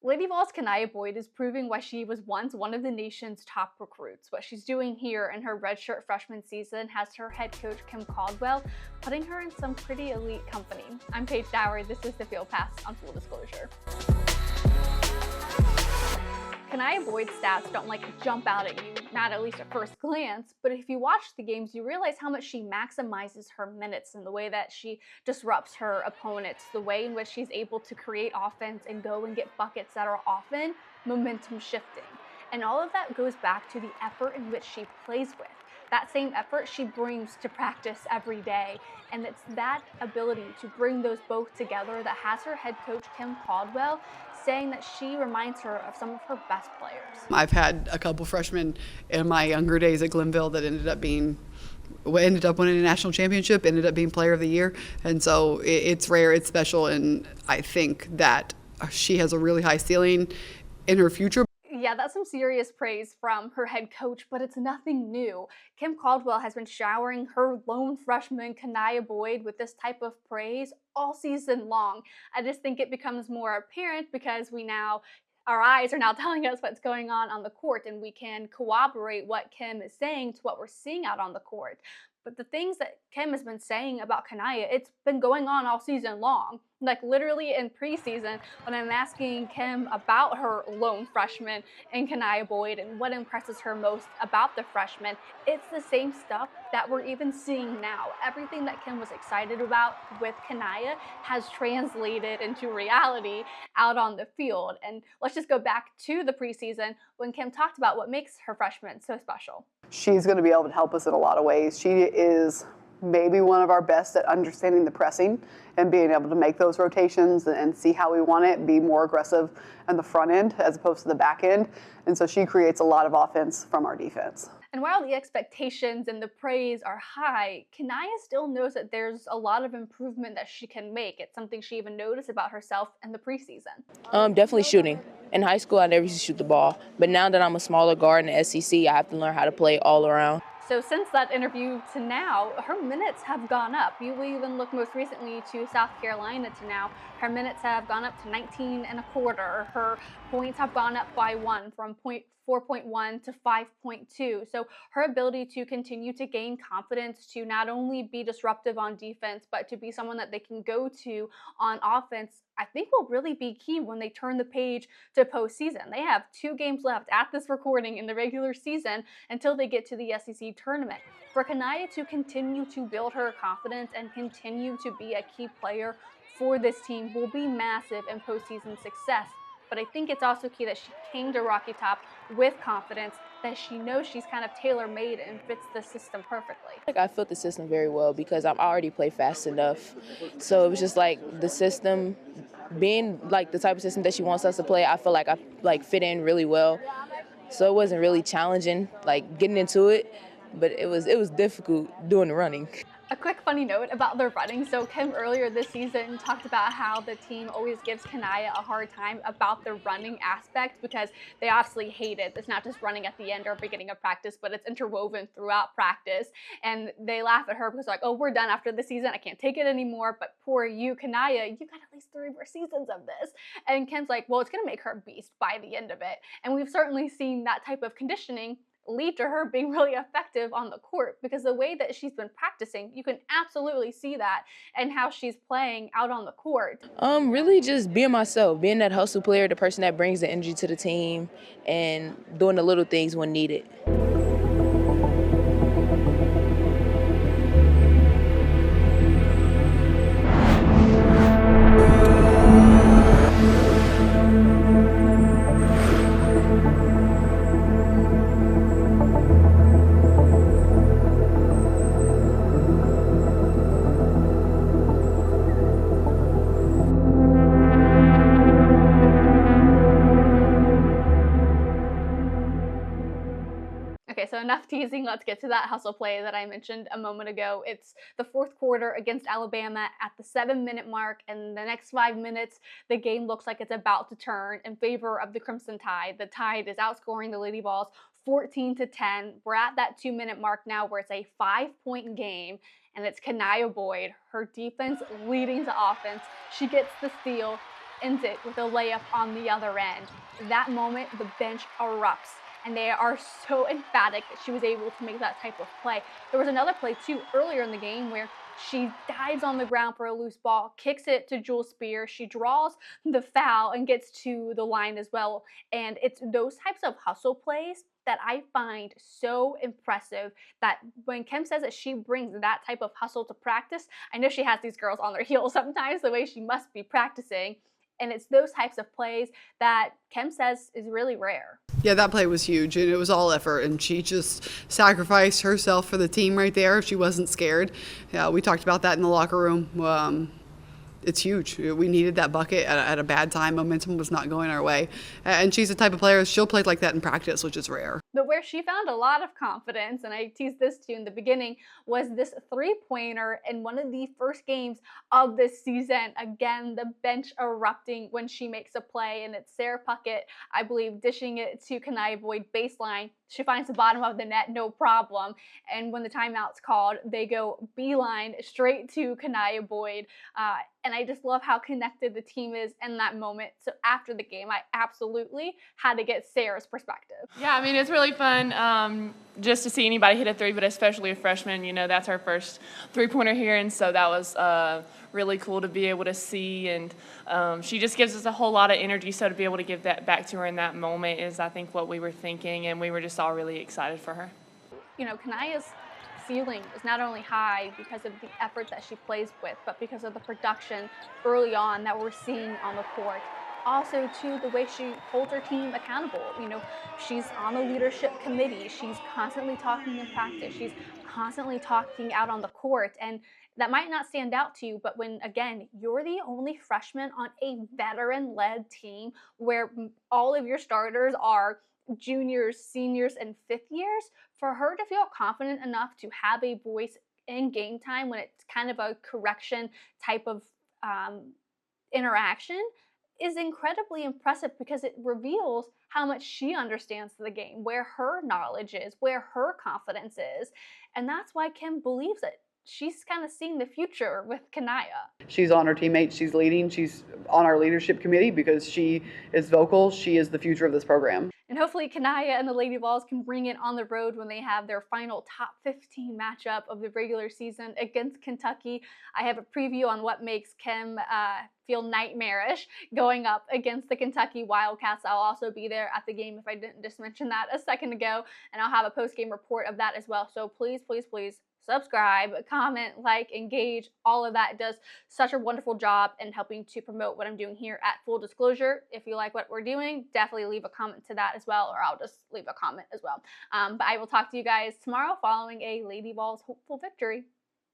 Lady Vols' Kaniya Boyd is proving why she was once one of the nation's top recruits. What she's doing here in her redshirt freshman season has her head coach Kim Caldwell putting her in some pretty elite company. I'm Paige Dower. This is the Field Pass on Full Disclosure. Kaniya Boyd's stats don't jump out at you, not at least at first glance, but if you watch the games, you realize how much she maximizes her minutes and the way that she disrupts her opponents, the way in which she's able to create offense and go and get buckets that are often momentum shifting. And all of that goes back to the effort in which she plays with. That same effort she brings to practice every day. And it's that ability to bring those both together that has her head coach Kim Caldwell saying that she reminds her of some of her best players. I've had a couple freshmen in my younger days at Glenville that ended up winning a national championship, ended up being player of the year. And so it's rare, it's special, and I think that she has a really high ceiling in her future. Yeah, that's some serious praise from her head coach, but it's nothing new. Kim Caldwell has been showering her lone freshman Kaniya Boyd with this type of praise all season long. I just think it becomes more apparent because our eyes are now telling us what's going on the court, and we can corroborate what Kim is saying to what we're seeing out on the court. But the things that Kim has been saying about Kaniya, it's been going on all season long. Literally in preseason, when I'm asking Kim about her lone freshman in Kaniya Boyd and what impresses her most about the freshman, it's the same stuff that we're even seeing now. Everything that Kim was excited about with Kaniya has translated into reality out on the field. And let's just go back to the preseason when Kim talked about what makes her freshman so special. She's going to be able to help us in a lot of ways. She is maybe one of our best at understanding the pressing and being able to make those rotations and see how we want it, be more aggressive on the front end as opposed to the back end. And so she creates a lot of offense from our defense. And while the expectations and the praise are high, Kaniya still knows that there's a lot of improvement that she can make. It's something she even noticed about herself in the preseason. Definitely shooting. In high school, I never used to shoot the ball. But now that I'm a smaller guard in the SEC, I have to learn how to play all around. So since that interview to now, her minutes have gone up. You even look most recently to South Carolina to now. Her minutes have gone up to 19 and a quarter. Her points have gone up by 1 from 4.1 to 5.2. So her ability to continue to gain confidence to not only be disruptive on defense, but to be someone that they can go to on offense, I think will really be key when they turn the page to postseason. They have 2 games left at this recording in the regular season until they get to the SEC tournament. For Kaniya to continue to build her confidence and continue to be a key player for this team will be massive in postseason success. But I think it's also key that she came to Rocky Top with confidence, that she knows she's kind of tailor-made and fits the system perfectly. I fit the system very well because I've already played fast enough. So it was just the system, being the type of system that she wants us to play, I feel like I fit in really well. So it wasn't really challenging, getting into it, but it was difficult doing the running. A quick funny note about their running. So Kim earlier this season talked about how the team always gives Kaniya a hard time about the running aspect because they obviously hate it. It's not just running at the end or beginning of practice, but it's interwoven throughout practice. And they laugh at her because oh, we're done after the season. I can't take it anymore. But poor you, Kaniya, you got at least 3 more seasons of this. And Kim's well, it's going to make her a beast by the end of it. And we've certainly seen that type of conditioning lead to her being really effective on the court because the way that she's been practicing, you can absolutely see that and how she's playing out on the court. Really just being myself, being that hustle player, the person that brings the energy to the team and doing the little things when needed. Okay, so enough teasing. Let's get to that hustle play that I mentioned a moment ago. It's the 4th quarter against Alabama at the 7-minute mark, and the next 5 minutes, the game looks like it's about to turn in favor of the Crimson Tide. The Tide is outscoring the Lady Vols 14-10. We're at that 2-minute mark now where it's a 5-point game, and it's Kaniya Boyd, her defense leading to offense. She gets the steal, ends it with a layup on the other end. That moment, the bench erupts, and they are so emphatic that she was able to make that type of play. There was another play too earlier in the game where she dives on the ground for a loose ball, kicks it to Jewel Spear. She draws the foul and gets to the line as well. And it's those types of hustle plays that I find so impressive, that when Kim says that she brings that type of hustle to practice, I know she has these girls on their heels sometimes the way she must be practicing. And it's those types of plays that Kim says is really rare. Yeah, that play was huge, and it was all effort, and she just sacrificed herself for the team right there. She wasn't scared. Yeah, we talked about that in the locker room. It's huge. We needed that bucket at a bad time. Momentum was not going our way. And she's the type of player, she'll play like that in practice, which is rare. But where she found a lot of confidence, and I teased this to you in the beginning, was this three-pointer in one of the first games of this season. Again, the bench erupting when she makes a play, and it's Sarah Puckett, I believe, dishing it to Kaniya Boyd baseline. She finds the bottom of the net, no problem. And when the timeout's called, they go beeline straight to Kaniya Boyd. And I just love how connected the team is in that moment. So after the game, I absolutely had to get Sarah's perspective. Yeah, I mean, it's really fun just to see anybody hit a three, but especially a freshman. You know, that's our first three-pointer here, and so that was really cool to be able to see. And she just gives us a whole lot of energy, so to be able to give that back to her in that moment is, I think, what we were thinking, and we were just all really excited for her. You know, Kaniya's ceiling is not only high because of the effort that she plays with, but because of the production early on that we're seeing on the court. Also, too, the way she holds her team accountable. You know, she's on the leadership committee. She's constantly talking in practice. She's constantly talking out on the court. And that might not stand out to you, but when, again, you're the only freshman on a veteran-led team where all of your starters are juniors, seniors, and fifth years, for her to feel confident enough to have a voice in game time when it's kind of a correction type of interaction is incredibly impressive, because it reveals how much she understands the game, where her knowledge is, where her confidence is. And that's why Kim believes it. She's kind of seeing the future with Kaniya. She's on her teammates, she's leading, she's on our leadership committee because she is vocal, she is the future of this program. And hopefully Kaniya and the Lady Vols can bring it on the road when they have their final top 15 matchup of the regular season against Kentucky. I have a preview on what makes Kim feel nightmarish going up against the Kentucky Wildcats. I'll also be there at the game if I didn't just mention that a second ago, and I'll have a post-game report of that as well. So please, please, please subscribe, comment, like, engage, all of that. It does such a wonderful job in helping to promote what I'm doing here at Full Disclosure. If you like what we're doing, definitely leave a comment to that as well, or I'll just leave a comment as well. But I will talk to you guys tomorrow following a Lady Vols hopeful victory.